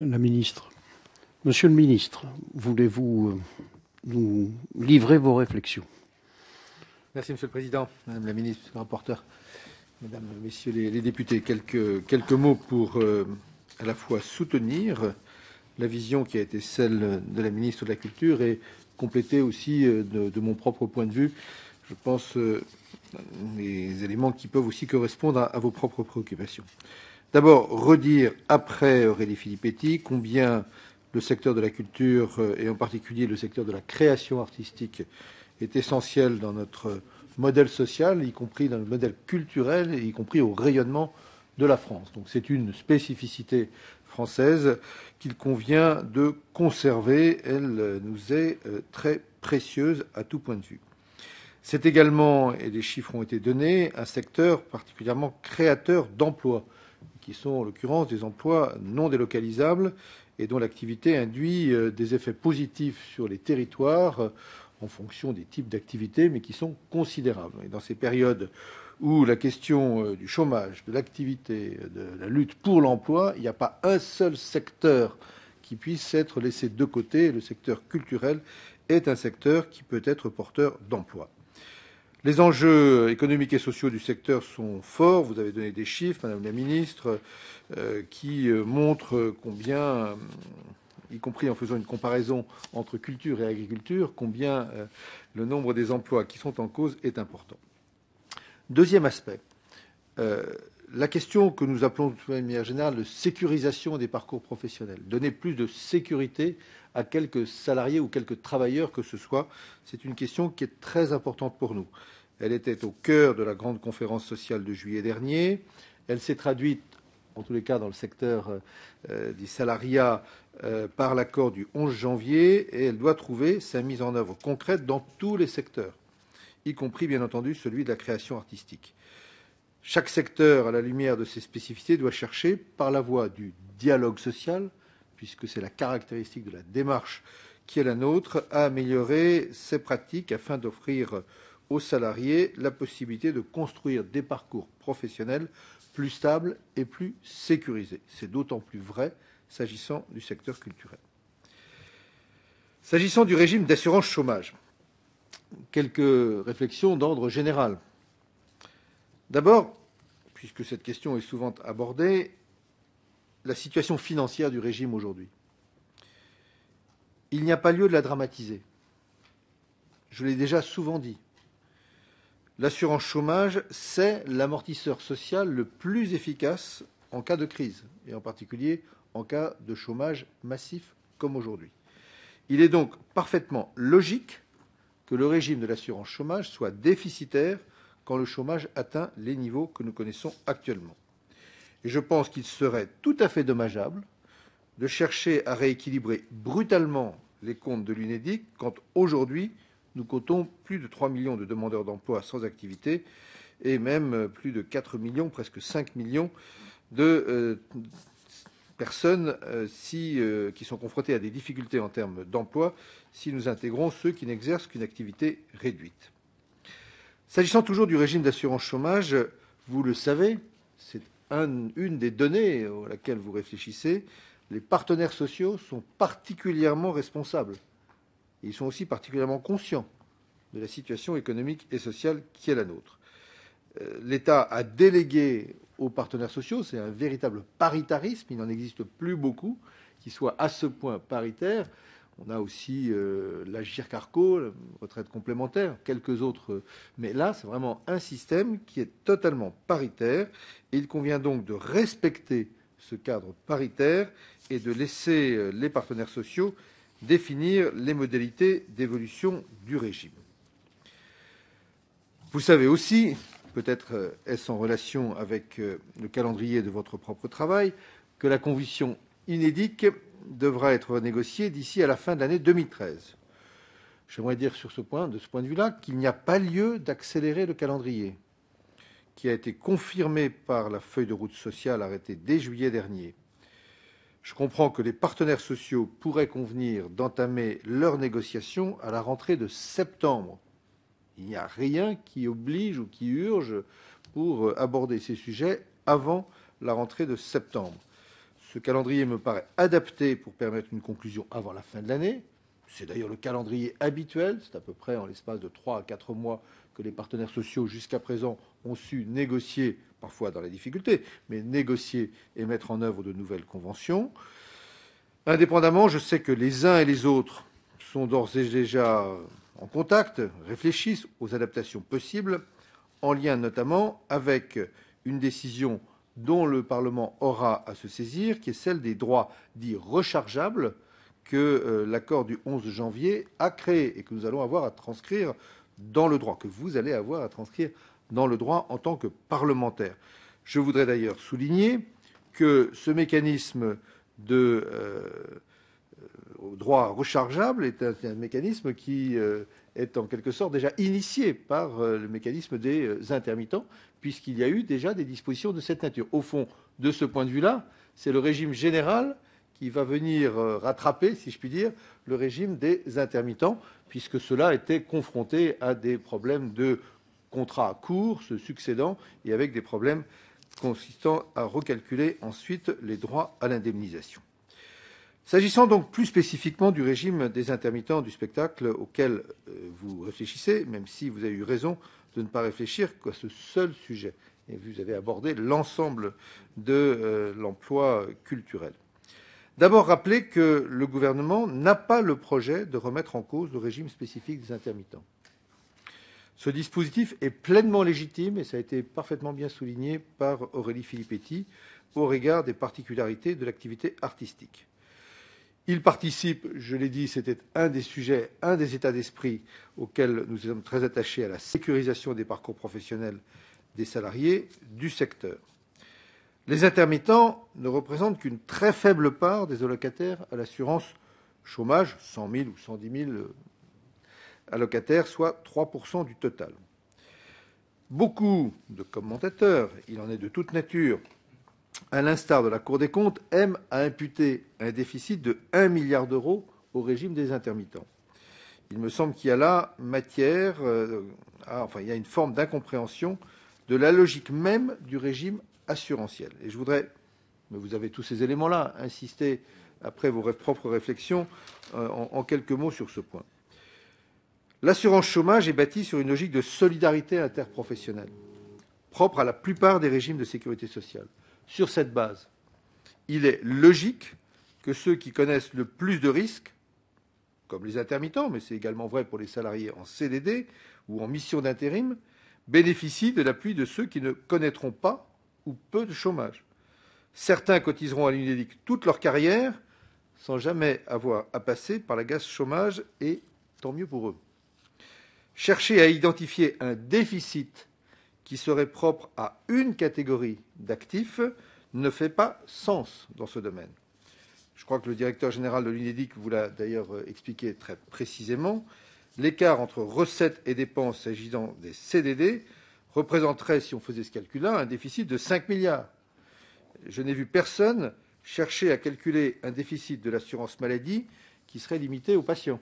La ministre. Monsieur le ministre, voulez-vous nous livrer vos réflexions? Merci, Monsieur le Président, Madame la Ministre, Monsieur le rapporteur, Mesdames, Messieurs les députés. Quelques mots pour à la fois soutenir la vision qui a été celle de la Ministre de la Culture et compléter aussi de mon propre point de vue, je pense, les éléments qui peuvent aussi correspondre à vos propres préoccupations. D'abord, redire, après Aurélie Filippetti, combien le secteur de la culture, et en particulier le secteur de la création artistique, est essentiel dans notre modèle social, y compris dans le modèle culturel, et y compris au rayonnement de la France. Donc c'est une spécificité française qu'il convient de conserver. Elle nous est très précieuse à tout point de vue. C'est également, et les chiffres ont été donnés, un secteur particulièrement créateur d'emplois, qui sont en l'occurrence des emplois non délocalisables et dont l'activité induit des effets positifs sur les territoires en fonction des types d'activités, mais qui sont considérables. Et dans ces périodes où la question du chômage, de l'activité, de la lutte pour l'emploi, il n'y a pas un seul secteur qui puisse être laissé de côté. Le secteur culturel est un secteur qui peut être porteur d'emploi. Les enjeux économiques et sociaux du secteur sont forts. Vous avez donné des chiffres, Madame la Ministre, qui montrent combien, y compris en faisant une comparaison entre culture et agriculture, combien le nombre des emplois qui sont en cause est important. Deuxième aspect, la question que nous appelons de manière générale de sécurisation des parcours professionnels. Donner plus de sécurité à quelques salariés ou quelques travailleurs que ce soit, c'est une question qui est très importante pour nous. Elle était au cœur de la grande conférence sociale de juillet dernier. Elle s'est traduite, en tous les cas dans le secteur des salariats, par l'accord du 11 janvier, et elle doit trouver sa mise en œuvre concrète dans tous les secteurs, y compris bien entendu celui de la création artistique. Chaque secteur, à la lumière de ses spécificités, doit chercher, par la voie du dialogue social, puisque c'est la caractéristique de la démarche qui est la nôtre, à améliorer ses pratiques afin d'offrir aux salariés la possibilité de construire des parcours professionnels plus stables et plus sécurisés. C'est d'autant plus vrai s'agissant du secteur culturel. S'agissant du régime d'assurance chômage, quelques réflexions d'ordre général. D'abord, puisque cette question est souvent abordée, la situation financière du régime aujourd'hui. Il n'y a pas lieu de la dramatiser. Je l'ai déjà souvent dit. L'assurance chômage, c'est l'amortisseur social le plus efficace en cas de crise, et en particulier en cas de chômage massif comme aujourd'hui. Il est donc parfaitement logique que le régime de l'assurance chômage soit déficitaire quand le chômage atteint les niveaux que nous connaissons actuellement. Et je pense qu'il serait tout à fait dommageable de chercher à rééquilibrer brutalement les comptes de l'UNEDIC quand aujourd'hui nous comptons plus de 3 millions de demandeurs d'emploi sans activité et même plus de 4 millions, presque 5 millions de personnes qui sont confrontées à des difficultés en termes d'emploi si nous intégrons ceux qui n'exercent qu'une activité réduite. S'agissant toujours du régime d'assurance chômage, vous le savez, c'est une des données à laquelle vous réfléchissez, les partenaires sociaux sont particulièrement responsables. Ils sont aussi particulièrement conscients de la situation économique et sociale qui est la nôtre. L'État a délégué aux partenaires sociaux, c'est un véritable paritarisme, il n'en existe plus beaucoup qui soient à ce point paritaires. On a aussi l'Agir Carco, la retraite complémentaire, quelques autres. Mais là, c'est vraiment un système qui est totalement paritaire. Et il convient donc de respecter ce cadre paritaire et de laisser les partenaires sociaux définir les modalités d'évolution du régime. Vous savez aussi, peut-être est-ce en relation avec le calendrier de votre propre travail, que la convention UNEDIC devra être négociée d'ici à la fin de l'année 2013. J'aimerais dire sur ce point, de ce point de vue-là, qu'il n'y a pas lieu d'accélérer le calendrier, qui a été confirmé par la feuille de route sociale arrêtée dès juillet dernier. Je comprends que les partenaires sociaux pourraient convenir d'entamer leurs négociations à la rentrée de septembre. Il n'y a rien qui oblige ou qui urge pour aborder ces sujets avant la rentrée de septembre. Ce calendrier me paraît adapté pour permettre une conclusion avant la fin de l'année. C'est d'ailleurs le calendrier habituel. C'est à peu près en l'espace de 3 à 4 mois que les partenaires sociaux, jusqu'à présent, ont su négocier, parfois dans la difficulté, mais négocier et mettre en œuvre de nouvelles conventions. Indépendamment, je sais que les uns et les autres sont d'ores et déjà en contact, réfléchissent aux adaptations possibles, en lien notamment avec une décision dont le Parlement aura à se saisir, qui est celle des droits dits rechargeables que l'accord du 11 janvier a créé et que nous allons avoir à transcrire dans le droit, que vous allez avoir à transcrire dans le droit en tant que parlementaire. Je voudrais d'ailleurs souligner que ce mécanisme de droit rechargeable est un mécanisme qui est en quelque sorte déjà initié par le mécanisme des intermittents, puisqu'il y a eu déjà des dispositions de cette nature. Au fond, de ce point de vue-là, c'est le régime général qui va venir rattraper, si je puis dire, le régime des intermittents, puisque cela était confronté à des problèmes de contrats courts, se succédant, et avec des problèmes consistant à recalculer ensuite les droits à l'indemnisation. S'agissant donc plus spécifiquement du régime des intermittents du spectacle auquel vous réfléchissez, même si vous avez eu raison de ne pas réfléchir qu'à ce seul sujet, et vous avez abordé l'ensemble de l'emploi culturel. D'abord, rappeler que le gouvernement n'a pas le projet de remettre en cause le régime spécifique des intermittents. Ce dispositif est pleinement légitime, et ça a été parfaitement bien souligné par Aurélie Filippetti, au regard des particularités de l'activité artistique. Il participe, je l'ai dit, c'était un des sujets, un des états d'esprit auxquels nous sommes très attachés, à la sécurisation des parcours professionnels des salariés du secteur. Les intermittents ne représentent qu'une très faible part des allocataires à l'assurance chômage, 100 000 ou 110 000 allocataires, soit 3% du total. Beaucoup de commentateurs, il en est de toute nature, à l'instar de la Cour des comptes, aiment à imputer un déficit de 1 milliard d'euros au régime des intermittents. Il me semble qu'il y a là matière, il y a une forme d'incompréhension de la logique même du régime assurantiel. Et je voudrais, mais vous avez tous ces éléments-là, insister après vos propres réflexions en quelques mots sur ce point. L'assurance chômage est bâtie sur une logique de solidarité interprofessionnelle, propre à la plupart des régimes de sécurité sociale. Sur cette base, il est logique que ceux qui connaissent le plus de risques, comme les intermittents, mais c'est également vrai pour les salariés en CDD ou en mission d'intérim, bénéficient de l'appui de ceux qui ne connaîtront pas ou peu de chômage. Certains cotiseront à l'UNEDIC toute leur carrière sans jamais avoir à passer par la case chômage, et tant mieux pour eux. Chercher à identifier un déficit qui serait propre à une catégorie d'actifs ne fait pas sens dans ce domaine. Je crois que le directeur général de l'UNEDIC vous l'a d'ailleurs expliqué très précisément. L'écart entre recettes et dépenses s'agissant des CDD représenterait, si on faisait ce calcul-là, un déficit de 5 milliards. Je n'ai vu personne chercher à calculer un déficit de l'assurance maladie qui serait limité aux patients,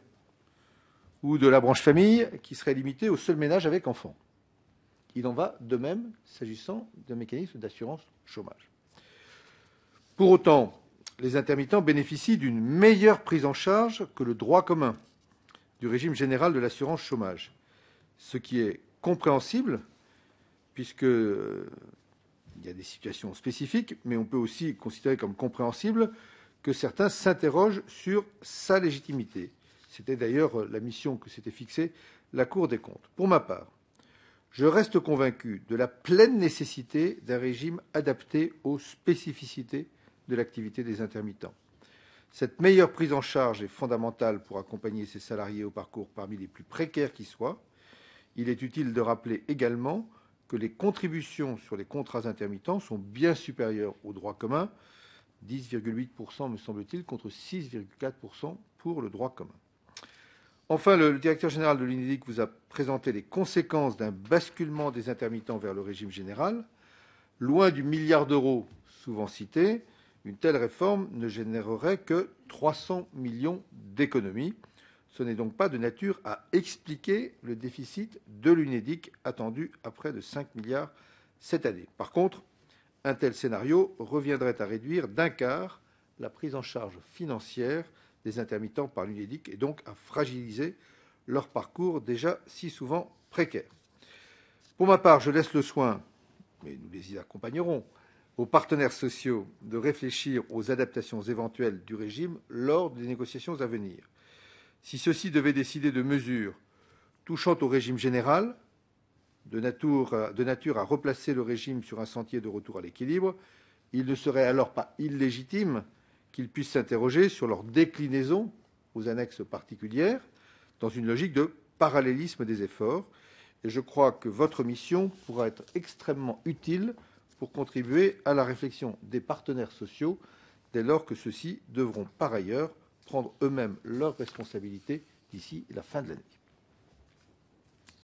ou de la branche famille qui serait limité aux seuls ménages avec enfants. Il en va de même s'agissant d'un mécanisme d'assurance chômage. Pour autant, les intermittents bénéficient d'une meilleure prise en charge que le droit commun du régime général de l'assurance chômage, ce qui est compréhensible puisqu'il y a des situations spécifiques, mais on peut aussi considérer comme compréhensible que certains s'interrogent sur sa légitimité. C'était d'ailleurs la mission que s'était fixée la Cour des comptes. Pour ma part, je reste convaincu de la pleine nécessité d'un régime adapté aux spécificités de l'activité des intermittents. Cette meilleure prise en charge est fondamentale pour accompagner ces salariés au parcours parmi les plus précaires qui soient. Il est utile de rappeler également que les contributions sur les contrats intermittents sont bien supérieures au droit commun, 10,8% me semble-t-il, contre 6,4% pour le droit commun. Enfin, le directeur général de l'UNEDIC vous a présenté les conséquences d'un basculement des intermittents vers le régime général. Loin du milliard d'euros souvent cité, une telle réforme ne générerait que 300 millions d'économies. Ce n'est donc pas de nature à expliquer le déficit de l'UNEDIC attendu à près de 5 milliards cette année. Par contre, Un tel scénario reviendrait à réduire d'un quart la prise en charge financière des intermittents par l'UNEDIC et donc à fragiliser leur parcours déjà si souvent précaire. Pour ma part, je laisse le soin, mais nous les y accompagnerons, aux partenaires sociaux de réfléchir aux adaptations éventuelles du régime lors des négociations à venir. Si ceux-ci devaient décider de mesures touchant au régime général, de nature à replacer le régime sur un sentier de retour à l'équilibre, il ne serait alors pas illégitime qu'ils puissent s'interroger sur leur déclinaison aux annexes particulières, dans une logique de parallélisme des efforts. Et je crois que votre mission pourra être extrêmement utile pour contribuer à la réflexion des partenaires sociaux, dès lors que ceux-ci devront par ailleurs prendre eux-mêmes leurs responsabilités d'ici la fin de l'année.